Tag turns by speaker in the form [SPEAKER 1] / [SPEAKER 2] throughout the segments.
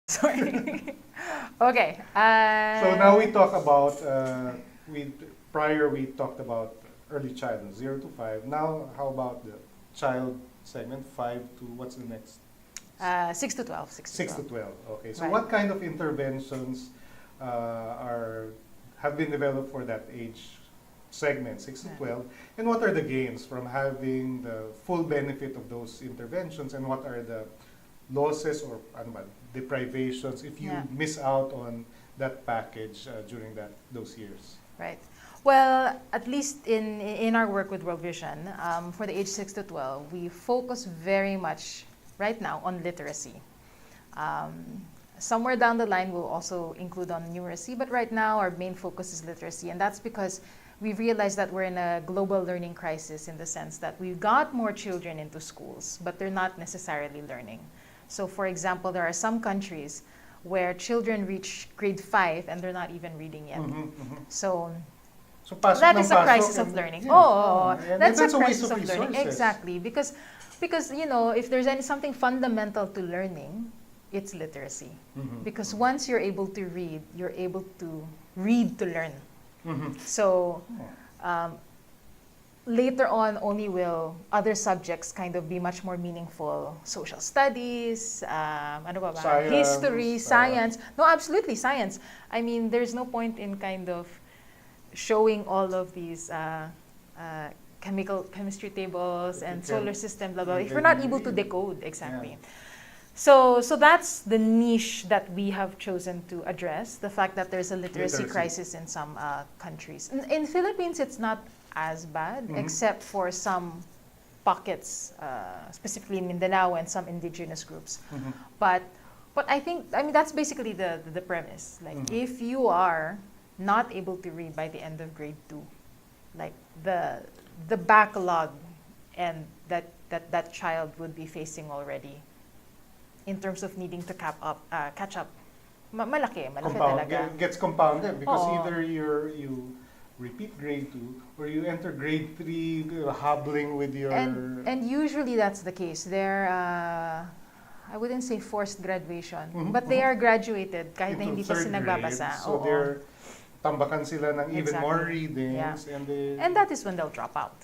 [SPEAKER 1] Sorry. Okay.
[SPEAKER 2] So now we talk about, we talked about early childhood, 0 to 5. Now, how about the child segment, 5 to, what's the next?
[SPEAKER 1] 6 to 12.
[SPEAKER 2] 6 to 12. Okay, so
[SPEAKER 1] Right.
[SPEAKER 2] what kind of interventions have been developed for that age segment, 6 to
[SPEAKER 1] Yeah.
[SPEAKER 2] 12, and what are the gains from having the full benefit of those interventions, and what are the losses or ano ba, deprivations if you
[SPEAKER 1] Yeah.
[SPEAKER 2] miss out on that package during those years?
[SPEAKER 1] Right. Well, at least in our work with World Vision, for the age 6 to 12, we focus very much right now on literacy. Somewhere down the line, we'll also include on numeracy, but right now our main focus is literacy, and that's because we've realized that we're in a global learning crisis in the sense that we've got more children into schools, but they're not necessarily learning. So for example, there are some countries where children reach grade 5 and they're not even reading yet. So
[SPEAKER 2] So pasok
[SPEAKER 1] that
[SPEAKER 2] ng
[SPEAKER 1] is a
[SPEAKER 2] pasok
[SPEAKER 1] crisis of
[SPEAKER 2] and-
[SPEAKER 1] learning.
[SPEAKER 2] yeah.
[SPEAKER 1] Oh,
[SPEAKER 2] And
[SPEAKER 1] that's a
[SPEAKER 2] waste
[SPEAKER 1] crisis
[SPEAKER 2] of
[SPEAKER 1] of learning.
[SPEAKER 2] resources.
[SPEAKER 1] Exactly, because if there's something fundamental to learning, it's literacy. Because once you're able to read, you're able to read to learn. So later on, only will other subjects kind of be much more meaningful. Social studies, ano ba ba?
[SPEAKER 2] Science,
[SPEAKER 1] History, science. No, absolutely, science. I mean, there's no point in kind of showing all of these chemistry tables and solar system, blah, blah, if we're not able to decode, exactly.
[SPEAKER 2] Yeah.
[SPEAKER 1] So that's the niche that we have chosen to address, the fact that there's a literacy crisis in some countries. In Philippines, it's not as bad, except for some pockets, specifically in Mindanao and some indigenous groups. But I mean, that's basically the premise. Like, if you are not able to read by the end of grade 2, like the backlog and that child would be facing already in terms of needing to catch up, malaki talaga.
[SPEAKER 2] Gets compounded because
[SPEAKER 1] Oo.
[SPEAKER 2] either you repeat grade 2 or you enter grade 3 hobbling with your...
[SPEAKER 1] And usually that's the case. They're, I wouldn't say forced graduation, but they are graduated kahit na
[SPEAKER 2] into
[SPEAKER 1] hindi pa
[SPEAKER 2] third
[SPEAKER 1] sila nagbabasa.
[SPEAKER 2] grade. So
[SPEAKER 1] Oo.
[SPEAKER 2] they're tambakan sila ng even
[SPEAKER 1] Exactly.
[SPEAKER 2] more readings.
[SPEAKER 1] Yeah. And that is when they'll drop out.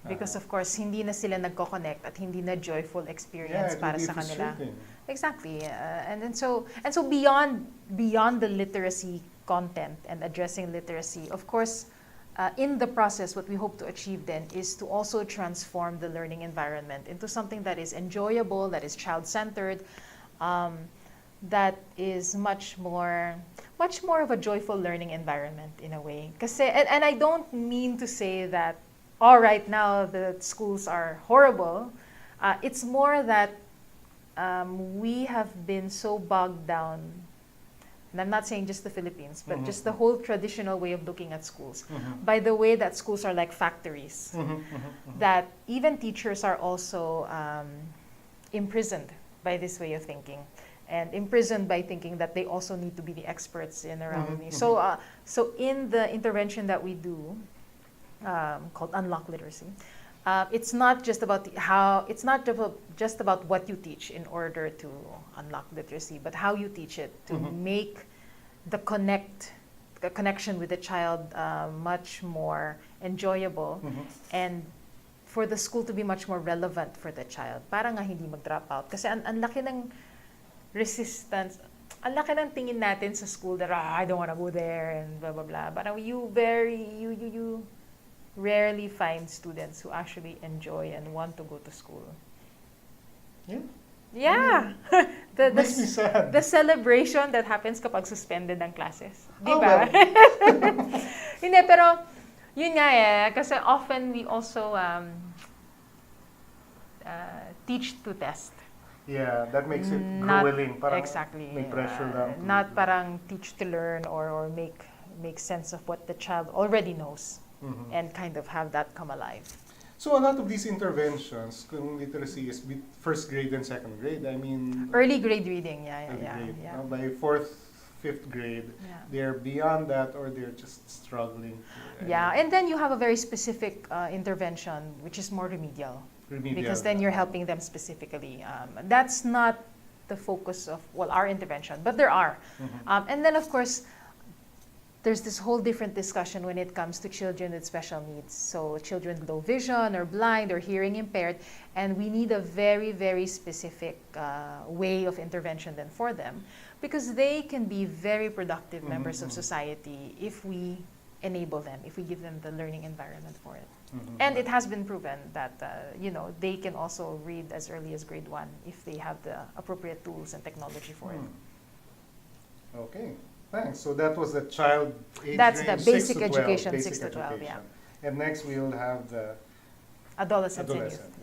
[SPEAKER 1] Because of course, hindi na sila nagko-connect at hindi na joyful experience
[SPEAKER 2] it
[SPEAKER 1] para
[SPEAKER 2] will be
[SPEAKER 1] sa kanila.
[SPEAKER 2] frustrating.
[SPEAKER 1] Exactly. And so beyond the literacy content and addressing literacy, of course, in the process, what we hope to achieve then is to also transform the learning environment into something that is enjoyable, that is child-centered, that is much more of a joyful learning environment in a way. Kasi, and I don't mean to say that, all right, now the schools are horrible. It's more that we have been so bogged down, and I'm not saying just the Philippines, but just the whole traditional way of looking at schools, by the way that schools are like factories, that even teachers are also imprisoned by this way of thinking, and imprisoned by thinking that they also need to be the experts in around me. So in the intervention that we do, called Unlock Literacy, it's not just about just about what you teach in order to unlock literacy, but how you teach it to make the connection with the child much more enjoyable, and for the school to be much more relevant for the child. Para nga hindi mag-drop out. Kasi ang laki ng resistance, ang laki ng tingin natin sa school that I don't want to go there and blah blah blah. But you rarely find students who actually enjoy and want to go to school.
[SPEAKER 2] Yeah.
[SPEAKER 1] Yeah.
[SPEAKER 2] Makes me sad.
[SPEAKER 1] The celebration that happens kapag suspended ang classes. Di
[SPEAKER 2] Oh,
[SPEAKER 1] ba?
[SPEAKER 2] well.
[SPEAKER 1] Hindi, pero yun nga kasi often we also teach to test.
[SPEAKER 2] Yeah, that makes it
[SPEAKER 1] Not
[SPEAKER 2] grueling. Parang
[SPEAKER 1] exactly.
[SPEAKER 2] may pressure lang.
[SPEAKER 1] Not parang teach to learn or make sense of what the child already knows and kind of have that come alive.
[SPEAKER 2] So a lot of these interventions, kung literacy is first grade and second grade, I mean...
[SPEAKER 1] Early grade reading,
[SPEAKER 2] early grade.
[SPEAKER 1] yeah.
[SPEAKER 2] By fourth, fifth grade,
[SPEAKER 1] Yeah.
[SPEAKER 2] they're beyond that or they're just struggling.
[SPEAKER 1] Yeah, and then you have a very specific intervention, which is more remedial.
[SPEAKER 2] Remedial.
[SPEAKER 1] Because then you're helping them specifically. That's not the focus of, well, our intervention, but there are. And then, of course, there's this whole different discussion when it comes to children with special needs. So children with low vision or blind or hearing impaired, and we need a very, very specific way of intervention then for them, because they can be very productive members of society if we enable them, if we give them the learning environment for it. And it has been proven that they can also read as early as grade 1 if they have the appropriate tools and technology for it.
[SPEAKER 2] Okay. Thanks. So that was the child age
[SPEAKER 1] That's
[SPEAKER 2] range,
[SPEAKER 1] the
[SPEAKER 2] 6
[SPEAKER 1] basic
[SPEAKER 2] to 12,
[SPEAKER 1] education,
[SPEAKER 2] basic
[SPEAKER 1] 6 to 12,
[SPEAKER 2] education.
[SPEAKER 1] yeah.
[SPEAKER 2] And next we'll have the
[SPEAKER 1] Adolescents and youth.
[SPEAKER 2] adolescent.